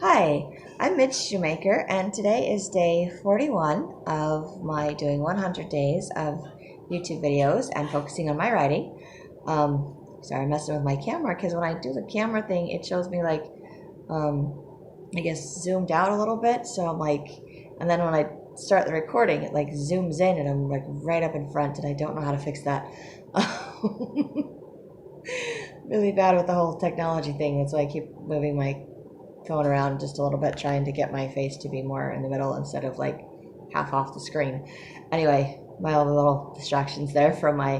Hi, I'm Mitch Shoemaker, and today is day 41 of my doing 100 days of YouTube videos and focusing on my writing. Sorry, I'm messing with my camera because when I do the camera thing, it shows me like, I guess, zoomed out a little bit. So I'm like, and then when I start the recording, it like zooms in and I'm like right up in front, and I don't know how to fix that. Really bad with the whole technology thing. That's why I keep moving my phone around just a little bit, trying to get my face to be more in the middle instead of like half off the screen. Anyway, my other little distractions there from my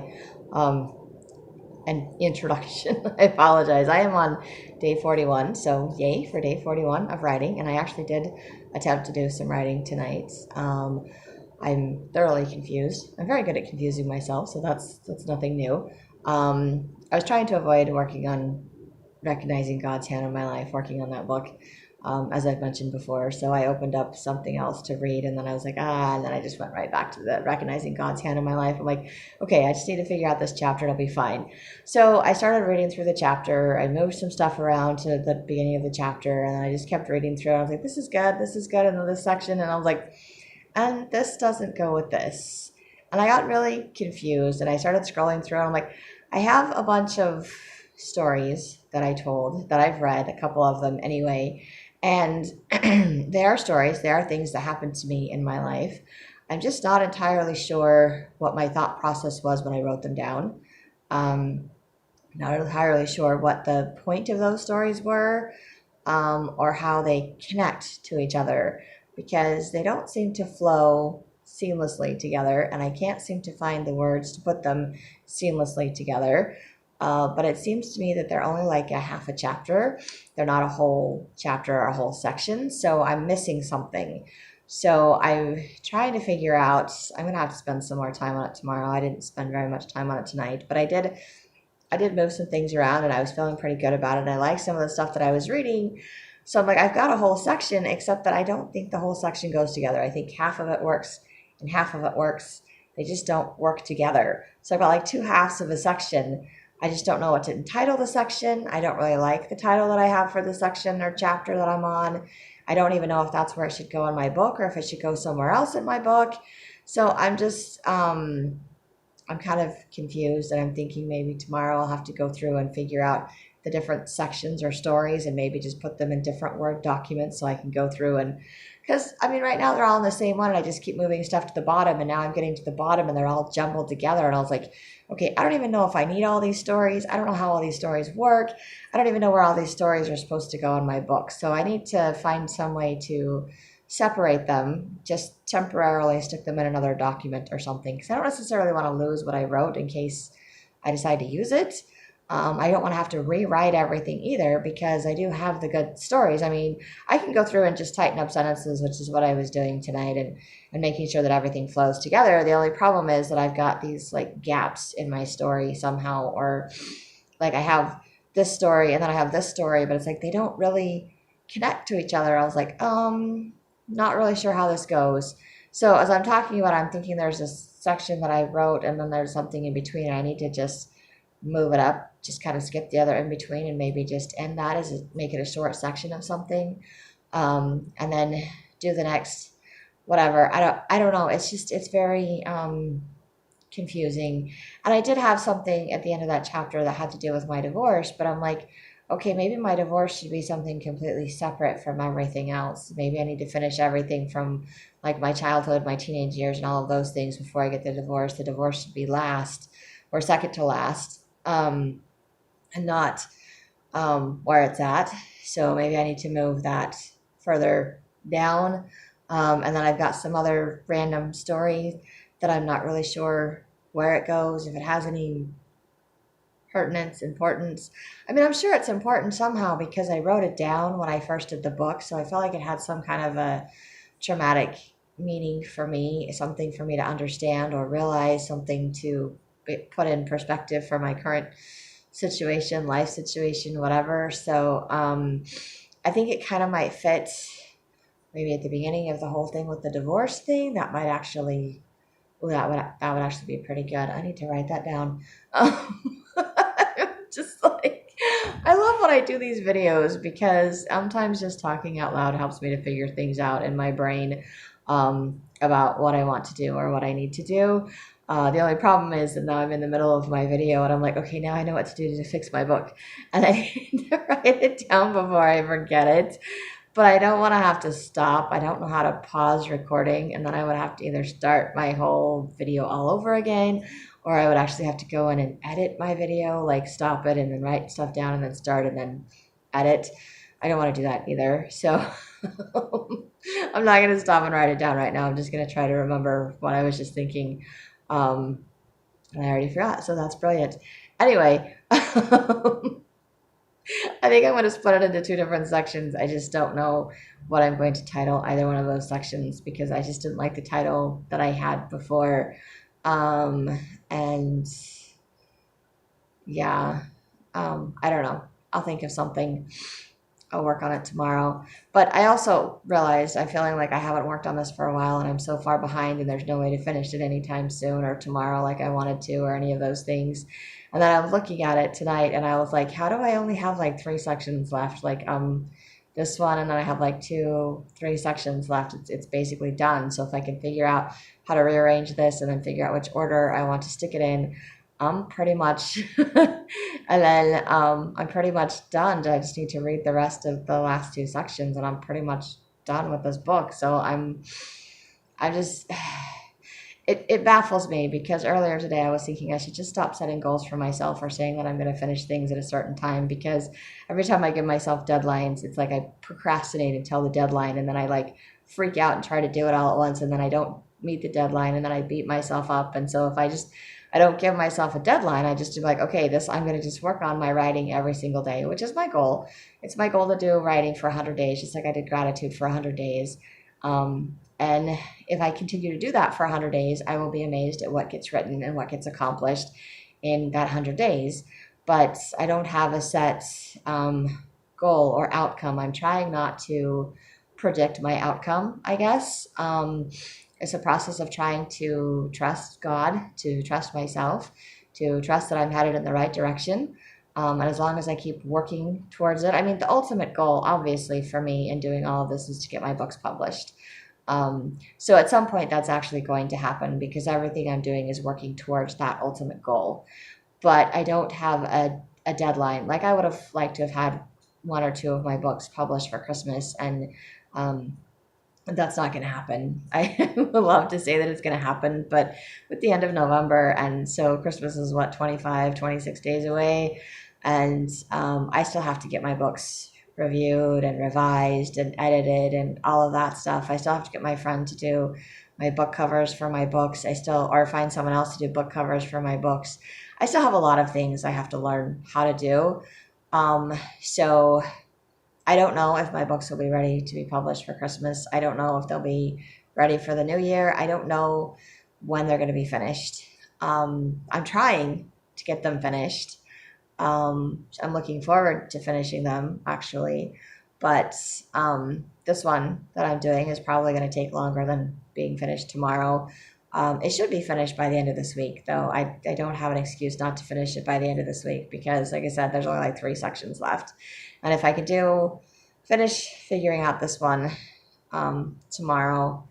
an introduction. I apologize. I am on day 41, so yay for day 41 of writing, and I actually did attempt to do some writing tonight. I'm thoroughly confused. I'm very good at confusing myself, so that's nothing new. I was trying to avoid working on recognizing God's hand in my life, working on that book, as I've mentioned before. So I opened up something else to read, and then I was like, and then I just went right back to the recognizing God's hand in my life. I'm like, okay, I just need to figure out this chapter, it'll be fine. So I started reading through the chapter. I moved some stuff around to the beginning of the chapter, and I just kept reading through. I was like, this is good, and then this section, and I was like, and this doesn't go with this. And I got really confused, and I started scrolling through, and I'm like, I have a bunch of stories that I told, that I've read, a couple of them anyway, and they are stories, they are things that happened to me in my life. I'm just not entirely sure what my thought process was when I wrote them down. Not entirely sure what the point of those stories were, or how they connect to each other, because they don't seem to flow seamlessly together, and I can't seem to find the words to put them seamlessly together. But it seems to me that they're only like a half a chapter. They're not a whole chapter or a whole section, so I'm missing something. So I'm trying to figure out, I'm going to have to spend some more time on it tomorrow. I didn't spend very much time on it tonight, but I did move some things around, and I was feeling pretty good about it. And I liked some of the stuff that I was reading. So I'm like, I've got a whole section, except that I don't think the whole section goes together. I think half of it works and half of it works. They just don't work together. So I've got like two halves of a section. I just don't know what to entitle the section. I don't really like the title that I have for the section or chapter that I'm on. I don't even know if that's where it should go in my book or if it should go somewhere else in my book. So I'm just, I'm kind of confused, and I'm thinking maybe tomorrow I'll have to go through and figure out the different sections or stories and maybe just put them in different Word documents so I can go through and, because I mean, right now they're all in the same one, and I just keep moving stuff to the bottom, and now I'm getting to the bottom and they're all jumbled together, and I was like, okay, I don't even know if I need all these stories. I don't know how all these stories work. I don't even know where all these stories are supposed to go in my book. So I need to find some way to separate them, just temporarily stick them in another document or something, because I don't necessarily want to lose what I wrote in case I decide to use it. I don't want to have to rewrite everything either, because I do have the good stories. I mean, I can go through and just tighten up sentences, which is what I was doing tonight, and making sure that everything flows together. The only problem is that I've got these like gaps in my story somehow, or like I have this story and then I have this story, but it's like they don't really connect to each other. I was like, not really sure how this goes. So as I'm talking about it, I'm thinking there's this section that I wrote, and then there's something in between. I need to just move it up, just kind of skip the other in between, and maybe just end that as make it a short section of something, and then do the next whatever. I don't know. It's very confusing. And I did have something at the end of that chapter that had to do with my divorce, but I'm like, okay, maybe my divorce should be something completely separate from everything else. Maybe I need to finish everything from like my childhood, my teenage years, and all of those things before I get the divorce. The divorce should be last or second to last, and not where it's at. So maybe I need to move that further down. And then I've got some other random story that I'm not really sure where it goes, if it has any pertinence, importance. I mean, I'm sure it's important somehow because I wrote it down when I first did the book, so I felt like it had some kind of a traumatic meaning for me, something for me to understand or realize, something to put in perspective for my current situation, life situation, whatever. So I think it kind of might fit maybe at the beginning of the whole thing with the divorce thing. That might actually, that would actually be pretty good. I need to write that down. Just like, I love when I do these videos because sometimes just talking out loud helps me to figure things out in my brain about what I want to do or what I need to do. The only problem is that now I'm in the middle of my video and I'm like, okay, now I know what to do to fix my book. And I need to write it down before I forget it. But I don't want to have to stop. I don't know how to pause recording. And then I would have to either start my whole video all over again, or I would actually have to go in and edit my video, like stop it and then write stuff down and then start and then edit. I don't want to do that either. So I'm not going to stop and write it down right now. I'm just going to try to remember what I was just thinking. And I already forgot, so that's brilliant. Anyway, I think I'm going to split it into two different sections. I just don't know what I'm going to title either one of those sections because I just didn't like the title that I had before. And yeah, I don't know. I'll think of something. I'll work on it tomorrow. But I also realized I'm feeling like I haven't worked on this for a while and I'm so far behind and there's no way to finish it anytime soon or tomorrow like I wanted to or any of those things. And then I was looking at it tonight and I was like, how do I only have like 3 sections left? Like this one and then I have like 3 sections left. It's basically done. So if I can figure out how to rearrange this and then figure out which order I want to stick it in, I'm pretty much, and then I'm pretty much done. I just need to read the rest of the last 2 sections, and I'm pretty much done with this book. So I'm just, it baffles me because earlier today I was thinking I should just stop setting goals for myself or saying that I'm going to finish things at a certain time because every time I give myself deadlines, it's like I procrastinate until the deadline, and then I like freak out and try to do it all at once, and then I don't meet the deadline, and then I beat myself up. And so if I don't give myself a deadline. I just do like, okay, I'm going to just work on my writing every single day, which is my goal. It's my goal to do writing for 100 days, just like I did gratitude for 100 days. And if I continue to do that for 100 days, I will be amazed at what gets written and what gets accomplished in that 100 days. But I don't have a set goal or outcome. I'm trying not to predict my outcome, I guess. It's a process of trying to trust God, to trust myself, to trust that I'm headed in the right direction. And as long as I keep working towards it, I mean, the ultimate goal, obviously, for me in doing all of this is to get my books published. So at some point, that's actually going to happen because everything I'm doing is working towards that ultimate goal. But I don't have a deadline. Like I would have liked to have had 1 or 2 of my books published for Christmas, and that's not going to happen. I would love to say that it's going to happen, but with the end of November, and so Christmas is what, 25, 26 days away, and I still have to get my books reviewed and revised and edited and all of that stuff. I still have to get my friend to do my book covers for my books. Or find someone else to do book covers for my books. I still have a lot of things I have to learn how to do. So I don't know if my books will be ready to be published for Christmas. I don't know if they'll be ready for the new year. I don't know when they're going to be finished. I'm trying to get them finished. I'm looking forward to finishing them, actually. But this one that I'm doing is probably going to take longer than being finished tomorrow. It should be finished by the end of this week, though. I don't have an excuse not to finish it by the end of this week because, like I said, there's only like 3 sections left. And if I could finish figuring out this one tomorrow,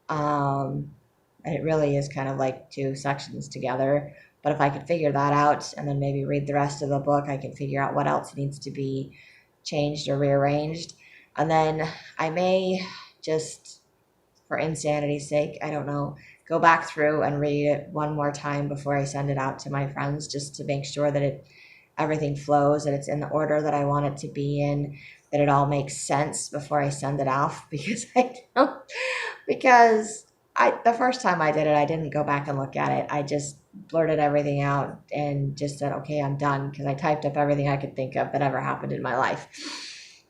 and it really is kind of like 2 sections together. But if I could figure that out and then maybe read the rest of the book, I can figure out what else needs to be changed or rearranged. And then I may just, for insanity's sake, I don't know, go back through and read it one more time before I send it out to my friends just to make sure that everything flows, that it's in the order that I want it to be in, that it all makes sense before I send it off because the first time I did it, I didn't go back and look at it. I just blurted everything out and just said, okay, I'm done, because I typed up everything I could think of that ever happened in my life.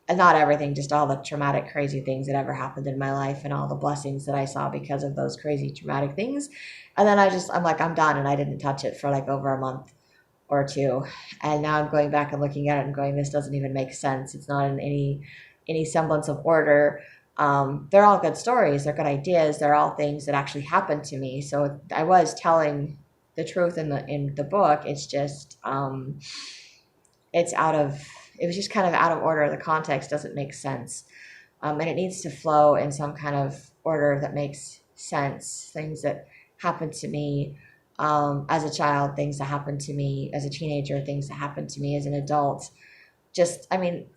And not everything, just all the traumatic, crazy things that ever happened in my life and all the blessings that I saw because of those crazy, traumatic things. And then I'm like, I'm done. And I didn't touch it for like over a month or 2. And now I'm going back and looking at it and going, this doesn't even make sense. It's not in any semblance of order. They're all good stories. They're good ideas. They're all things that actually happened to me. So I was telling the truth in the book. It's just, it's out of it was just kind of out of order. The context doesn't make sense. And it needs to flow in some kind of order that makes sense. Things that happened to me as a child, things that happened to me as a teenager, things that happened to me as an adult. Just, I mean,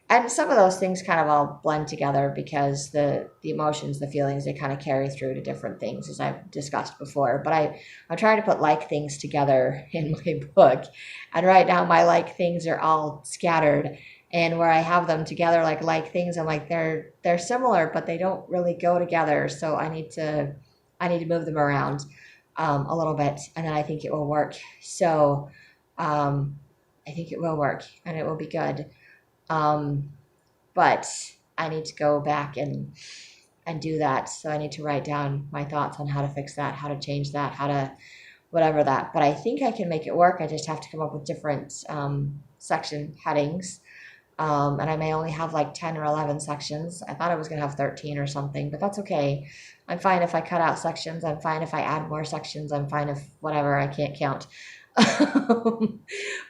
and some of those things kind of all blend together because the emotions, the feelings, they kind of carry through to different things, as I've discussed before. But I'm trying to put like things together in my book, and right now my like things are all scattered. And where I have them together, like things, I'm like they're similar, but they don't really go together. So I need to move them around a little bit, and then I think it will work. So I think it will work, and it will be good. Um, but I need to go back and do that. So I need to write down my thoughts on how to fix that, how to change that, how to whatever that. But I think I can make it work. I just have to come up with different section headings. And I may only have like 10 or 11 sections. I thought I was going to have 13 or something, but that's okay. I'm fine if I cut out sections. I'm fine if I add more sections. I'm fine if whatever, I can't count.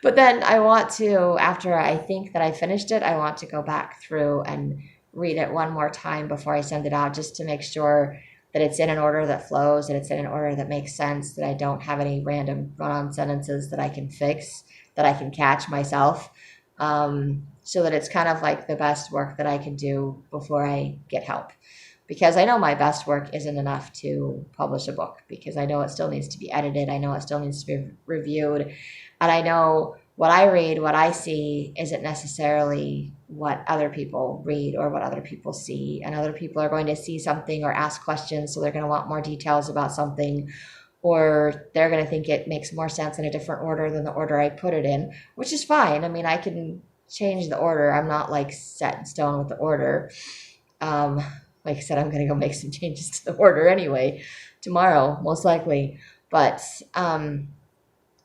But then I want to, after I think that I finished it, I want to go back through and read it one more time before I send it out, just to make sure that it's in an order that flows, that it's in an order that makes sense, that I don't have any random run-on sentences that I can fix, that I can catch myself, so that it's kind of like the best work that I can do before I get help. Because I know my best work isn't enough to publish a book, because I know it still needs to be edited. I know it still needs to be reviewed. And I know what I read, what I see, isn't necessarily what other people read or what other people see. And other people are going to see something or ask questions, so they're going to want more details about something, or they're going to think it makes more sense in a different order than the order I put it in, which is fine. I mean, I can change the order. I'm not like set in stone with the order. Like I said, I'm going to go make some changes to the order anyway tomorrow, most likely. But I'm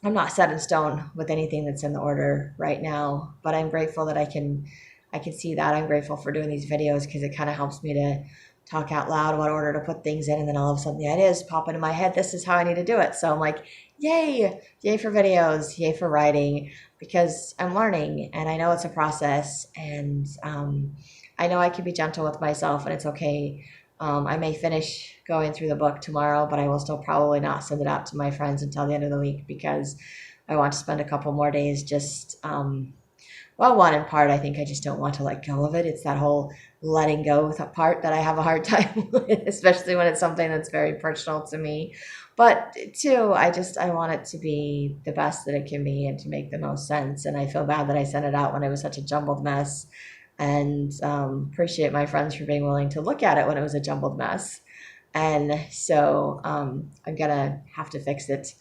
not set in stone with anything that's in the order right now. But I'm grateful that I can see that. I'm grateful for doing these videos, because it kind of helps me to talk out loud what order to put things in, and then all of a sudden the ideas pop into my head. This is how I need to do it. So I'm like, yay for videos, yay for writing, because I'm learning and I know it's a process, and I know I can be gentle with myself, and it's okay. I may finish going through the book tomorrow, but I will still probably not send it out to my friends until the end of the week, because I want to spend a couple more days just, well, one in part, I think I just don't want to let go of it. It's that whole letting go part that I have a hard time with, especially when it's something that's very personal to me. But two, I want it to be the best that it can be and to make the most sense. And I feel bad that I sent it out when it was such a jumbled mess, and appreciate my friends for being willing to look at it when it was a jumbled mess. And so I'm gonna have to fix it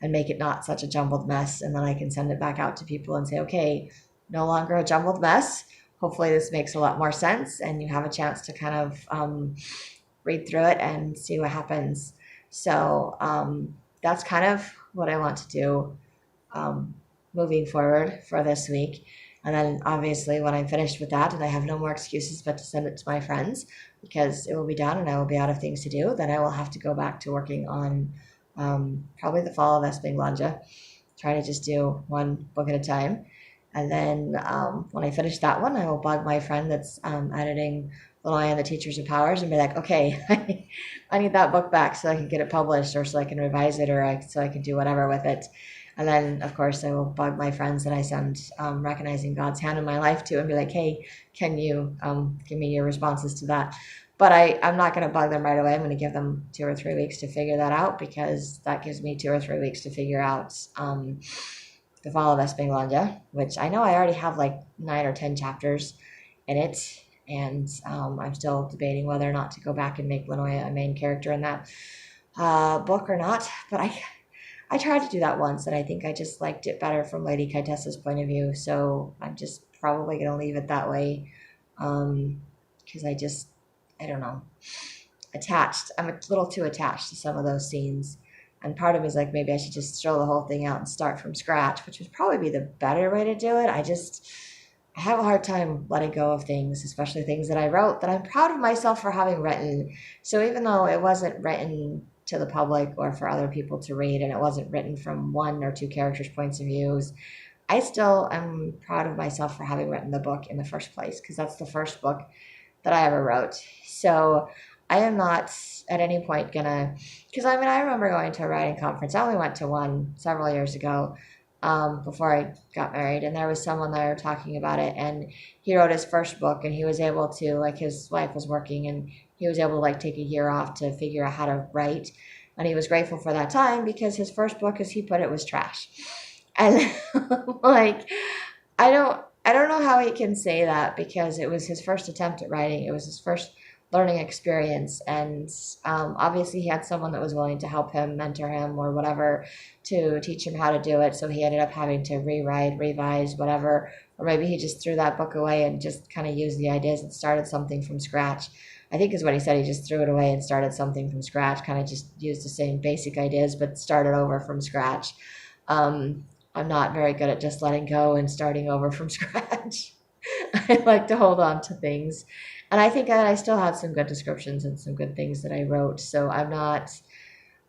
and make it not such a jumbled mess, and then I can send it back out to people and say, okay, no longer a jumbled mess. Hopefully this makes a lot more sense, and you have a chance to kind of read through it and see what happens. So that's kind of what I want to do moving forward for this week. And then obviously when I'm finished with that and I have no more excuses but to send it to my friends, because it will be done and I will be out of things to do, then I will have to go back to working on probably the Fall of Espinglanja, try to just do one book at a time. And then when I finish that one, I will bug my friend that's editing Little Eye and the Teachers of Powers and be like, okay, I need that book back so I can get it published, or so I can revise it, or so I can do whatever with it. And then, of course, I will bug my friends that I send Recognizing God's Hand in My Life to and be like, hey, can you give me your responses to that? But I'm not going to bug them right away. I'm going to give them 2 or 3 weeks to figure that out, because that gives me 2 or 3 weeks to figure out the Fall of Espinglanja, which I know I already have like 9 or 10 chapters in it. And I'm still debating whether or not to go back and make Lenoya a main character in that book or not. But I tried to do that once, and I think I just liked it better from Lady Kaitessa's point of view. So I'm just probably going to leave it that way, because I don't know, I'm a little too attached to some of those scenes. And part of me is like, maybe I should just throw the whole thing out and start from scratch, which would probably be the better way to do it. I have a hard time letting go of things, especially things that I wrote that I'm proud of myself for having written. So even though it wasn't written to the public or for other people to read, and it wasn't written from 1 or 2 characters' points of views, I still am proud of myself for having written the book in the first place, because that's the first book that I ever wrote. So I am not at any point gonna, because I mean, I remember going to a writing conference. I only went to one several years ago, before I got married, and there was someone there talking about it, and he wrote his first book, and he was able to, like, his wife was working, and he was able to like take a year off to figure out how to write, and he was grateful for that time because his first book, as he put it, was trash. And like, I don't know how he can say that, because it was his first attempt at writing. It was his first learning experience, and obviously he had someone that was willing to help him, mentor him, or whatever, to teach him how to do it. So he ended up having to rewrite, revise, whatever, or maybe he just threw that book away and just kind of used the ideas and started something from scratch. I think is what he said. He just threw it away and started something from scratch, kind of just used the same basic ideas, but started over from scratch. Um, I'm not very good at just letting go and starting over from scratch. I like to hold on to things. And I think that I still had some good descriptions and some good things that I wrote. So I'm not,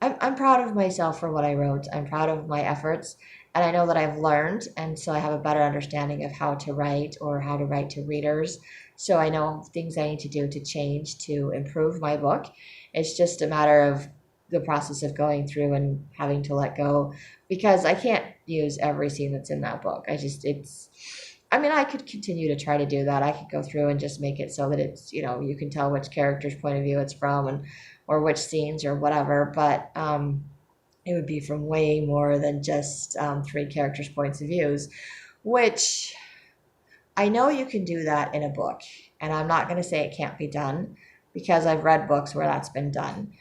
I'm proud of myself for what I wrote. I'm proud of my efforts. And I know that I've learned. And so I have a better understanding of how to write, or how to write to readers. So I know things I need to do to change to improve my book. It's just a matter of the process of going through and having to let go, because I can't use every scene that's in that book. I mean, I could continue to try to do that. I could go through and just make it so that it's, you can tell which character's point of view it's from, and or which scenes or whatever. But it would be from way more than just three characters' points of views, which I know you can do that in a book. And I'm not going to say it can't be done, because I've read books where that's been done.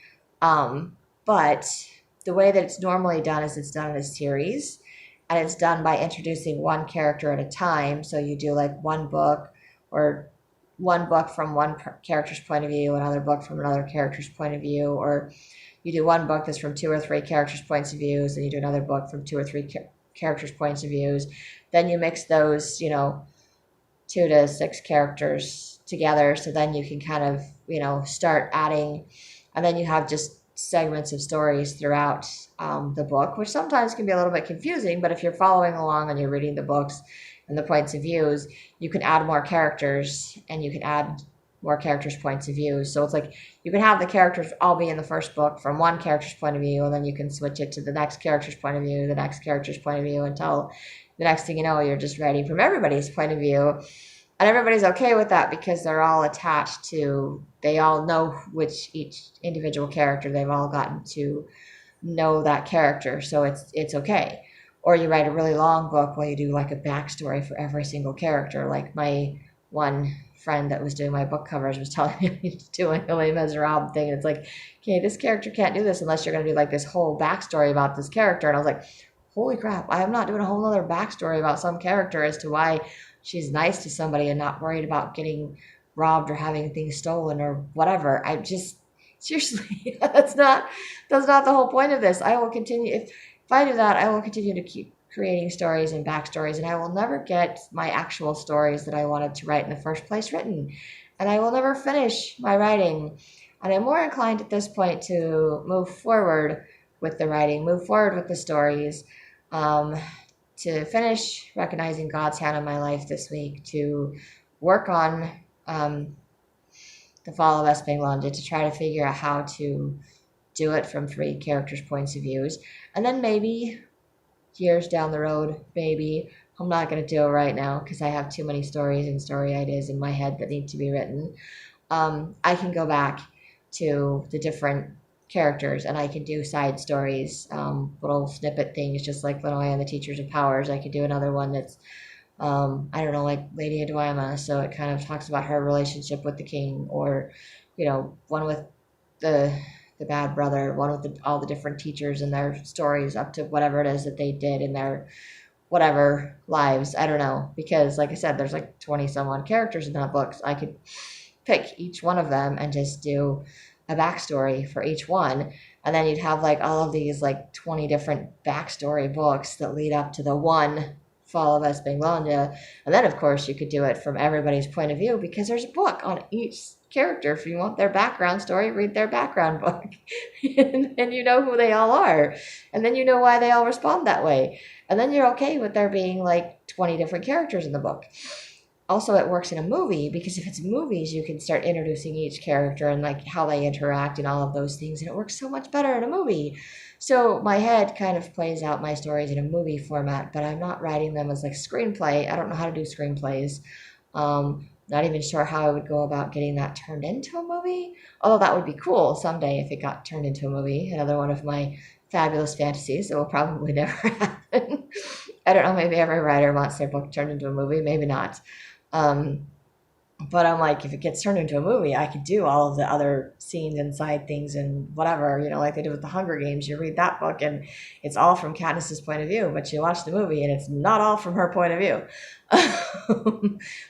But the way that it's normally done is it's done in a series, and it's done by introducing one character at a time. So you do like one book, or one book from one character's point of view, another book from another character's point of view, or you do one book that's from two or three characters' points of views, and you do another book from two or three characters' points of views. Then you mix those, 2 to 6 characters together. So then you can kind of, start adding, and then you have just segments of stories throughout the book, which sometimes can be a little bit confusing. But if you're following along and you're reading the books and the points of views, you can add more characters, and you can add more characters' points of view. So it's like you can have the characters all be in the first book from one character's point of view, and then you can switch it to the next character's point of view, the next character's point of view, until the next thing you know, you're just writing from everybody's point of view. And everybody's okay with that, because they're all attached to, they all know which each individual character, they've all gotten to know that character. So it's okay. Or you write a really long book where you do like a backstory for every single character. Like my one friend that was doing my book covers was telling me he's doing a Les Miserables thing. And it's like, okay, this character can't do this unless you're going to do like this whole backstory about this character. And I was like, holy crap, I am not doing a whole other backstory about some character as to why she's nice to somebody and not worried about getting robbed or having things stolen or whatever. I just, seriously, that's not the whole point of this. I will continue, if I do that, I will continue to keep creating stories and backstories, and I will never get my actual stories that I wanted to write in the first place written. And I will never finish my writing. And I'm more inclined at this point to move forward with the writing, move forward with the stories, to finish recognizing God's hand in my life this week, to work on the fall of Esplanade, to try to figure out how to do it from three characters' points of views. And then maybe years down the road, maybe, I'm not going to do it right now because I have too many stories and story ideas in my head that need to be written. I can go back to the different characters, and I can do side stories, little snippet things, just like Lenoy and the Teachers of Powers. I could do another one that's, I don't know, like Lady Edwina, so it kind of talks about her relationship with the king, or, one with the bad brother, one with all the different teachers and their stories up to whatever it is that they did in their whatever lives. I don't know, because like I said, there's like 20 some odd characters in that book. So I could pick each one of them and just do a backstory for each one. And then you'd have like all of these like 20 different backstory books that lead up to the one Fall of Esplanade. And then of course you could do it from everybody's point of view, because there's a book on each character. If you want their background story, read their background book. And you know who they all are. And then you know why they all respond that way. And then you're okay with there being like 20 different characters in the book. Also, it works in a movie because if it's movies, you can start introducing each character and like how they interact and all of those things. And it works so much better in a movie. So my head kind of plays out my stories in a movie format, but I'm not writing them as like screenplay. I don't know how to do screenplays. Not even sure how I would go about getting that turned into a movie. Although that would be cool someday if it got turned into a movie. Another one of my fabulous fantasies that will probably never happen. I don't know, maybe every writer wants their book turned into a movie, maybe not. Um, but I'm like, if it gets turned into a movie, I could do all of the other scenes inside things and whatever, like they did with the Hunger Games. You read that book and it's all from Katniss's point of view, but you watch the movie and it's not all from her point of view.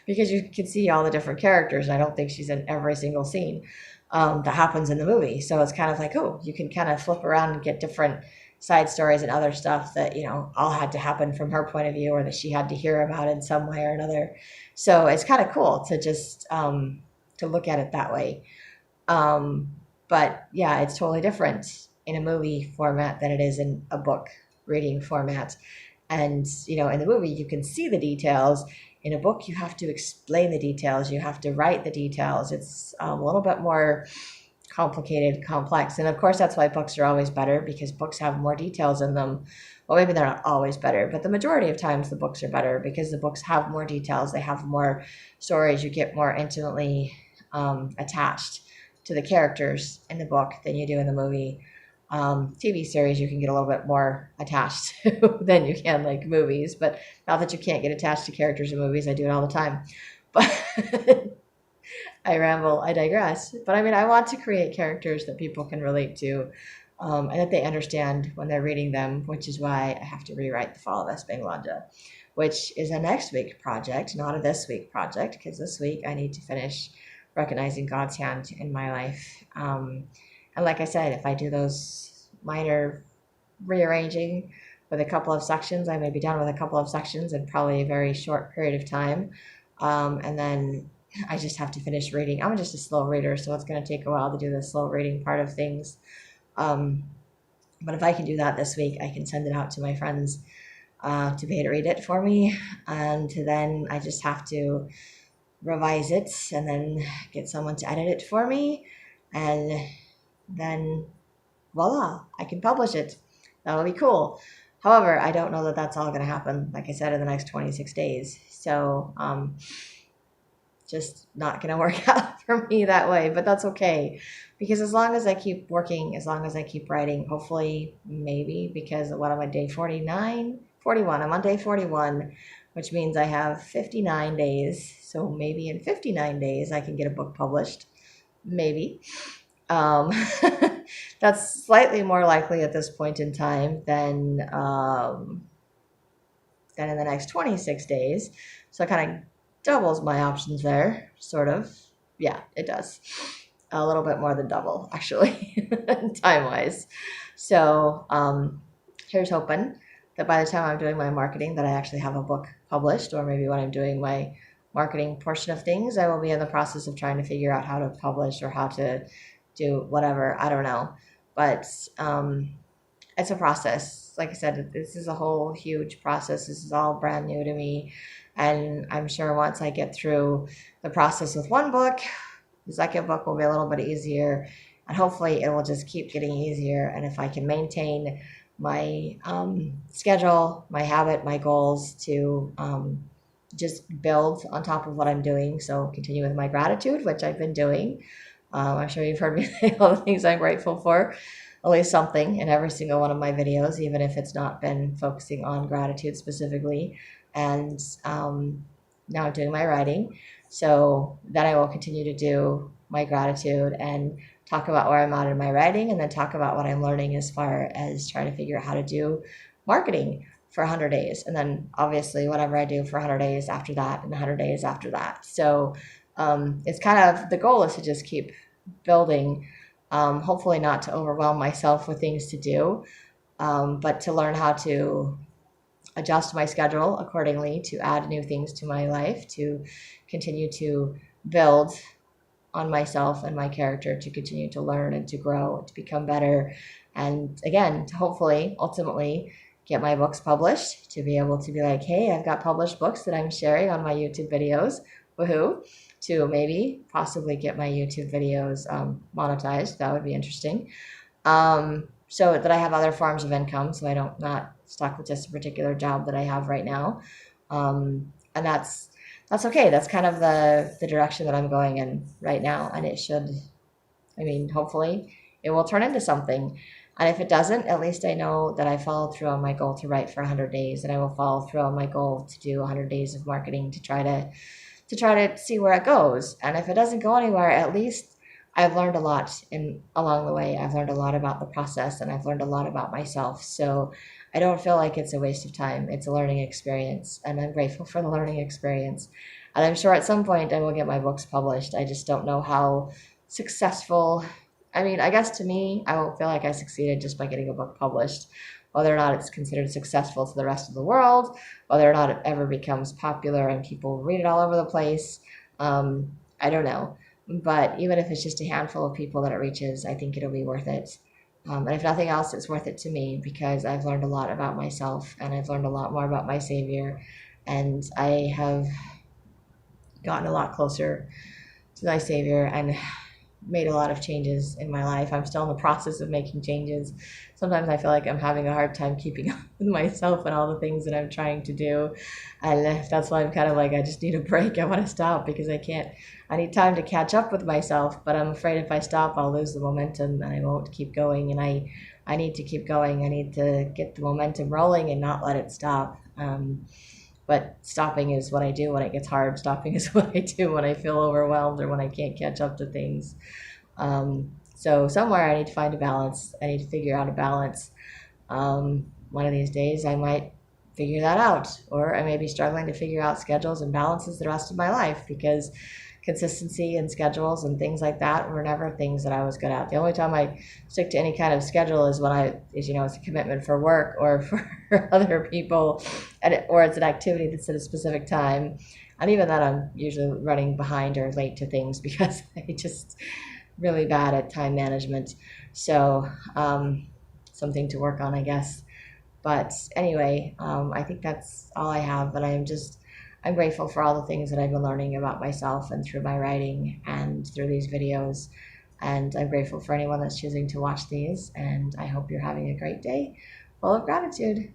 Because you can see all the different characters. I don't think she's in every single scene that happens in the movie. So it's kind of like, oh, you can kind of flip around and get different side stories and other stuff that, all had to happen from her point of view or that she had to hear about in some way or another. So it's kind of cool to just to look at it that way. But yeah, it's totally different in a movie format than it is in a book reading format. And, in the movie, you can see the details. In a book, you have to explain the details. You have to write the details. It's a little bit more complicated, complex. And of course, that's why books are always better, because books have more details in them. Well, maybe they're not always better, but the majority of times the books are better because the books have more details. They have more stories. You get more intimately attached to the characters in the book than you do in the movie. TV series you can get a little bit more attached to than you can like movies, but not that you can't get attached to characters in movies. I do it all the time. But I ramble, I digress. But I mean, I want to create characters that people can relate to and that they understand when they're reading them, which is why I have to rewrite The Fall of Espanglanda, which is a next week project, not a this week project, because this week I need to finish recognizing God's hand in my life. And like I said, if I do those minor rearranging with a couple of sections, I may be done with a couple of sections in probably a very short period of time. And then I just have to finish reading. I'm just a slow reader, so it's going to take a while to do the slow reading part of things. But if I can do that this week, I can send it out to my friends to beta read it for me. And then I just have to revise it and then get someone to edit it for me. And then voila, I can publish it. That'll be cool. However, I don't know that that's all going to happen, like I said, in the next 26 days. So just not going to work out for me that way, but that's okay. Because as long as I keep working, as long as I keep writing, hopefully, maybe, because what am I, day 49? 41. I'm on day 41, which means I have 59 days. So maybe in 59 days, I can get a book published. Maybe. That's slightly more likely at this point in time than in the next 26 days. So it kind of doubles my options there, sort of. Yeah, it does. A little bit more than double, actually, time-wise. So here's hoping that by the time I'm doing my marketing that I actually have a book published, or maybe when I'm doing my marketing portion of things, I will be in the process of trying to figure out how to publish or how to do whatever. I don't know. But it's a process. Like I said, this is a whole huge process. This is all brand new to me. And I'm sure once I get through the process with one book, the second book will be a little bit easier. And hopefully it will just keep getting easier. And if I can maintain my schedule, my habit, my goals to just build on top of what I'm doing. So continue with my gratitude, which I've been doing. I'm sure you've heard me say all the things I'm grateful for, at least something in every single one of my videos, even if it's not been focusing on gratitude specifically. And now I'm doing my writing. So then I will continue to do my gratitude and talk about where I'm at in my writing, and then talk about what I'm learning as far as trying to figure out how to do marketing for 100 days. And then obviously whatever I do for 100 days after that and 100 days after that. So it's kind of, the goal is to just keep building, hopefully not to overwhelm myself with things to do, but to learn how to adjust my schedule accordingly, to add new things to my life, to continue to build on myself and my character, to continue to learn and to grow, to become better. And again, to hopefully, ultimately, get my books published, to be able to be like, hey, I've got published books that I'm sharing on my YouTube videos, woohoo, to maybe possibly get my YouTube videos monetized. That would be interesting. So that I have other forms of income, so I don't not stuck with just a particular job that I have right now. And that's okay. That's kind of the direction that I'm going in right now, and it should, I mean, hopefully it will turn into something. And if it doesn't, at least I know that I followed through on my goal to write for 100 days, and I will follow through on my goal to do 100 days of marketing to try to see where it goes. And if it doesn't go anywhere, at least I've learned a lot along the way. I've learned a lot about the process, and I've learned a lot about myself. So I don't feel like it's a waste of time. It's a learning experience, and I'm grateful for the learning experience. And I'm sure at some point I will get my books published. I just don't know how successful. I mean, I guess to me, I won't feel like I succeeded just by getting a book published. Whether or not it's considered successful to the rest of the world, whether or not it ever becomes popular and people read it all over the place, I don't know. But even if it's just a handful of people that it reaches, I think it'll be worth it. And if nothing else, it's worth it to me because I've learned a lot about myself, and I've learned a lot more about my Savior, and I have gotten a lot closer to my Savior and made a lot of changes in my life. I'm still in the process of making changes. Sometimes I feel like I'm having a hard time keeping up with myself and all the things that I'm trying to do. And that's why I'm kind of like, I just need a break. I want to stop because I need time to catch up with myself, but I'm afraid if I stop, I'll lose the momentum and I won't keep going. And I need to keep going. I need to get the momentum rolling and not let it stop. But stopping is what I do when it gets hard. Stopping is what I do when I feel overwhelmed or when I can't catch up to things. So somewhere I need to find a balance. I need to figure out a balance. One of these days I might figure that out, or I may be struggling to figure out schedules and balances the rest of my life because consistency and schedules and things like that were never things that I was good at. The only time I stick to any kind of schedule is when it's a commitment for work or for other people, or it's an activity that's at a specific time. And even then, I'm usually running behind or late to things because I just really bad at time management. So something to work on, I guess. But anyway, I think that's all I have. But I'm grateful for all the things that I've been learning about myself and through my writing and through these videos. And I'm grateful for anyone that's choosing to watch these. And I hope you're having a great day full of gratitude.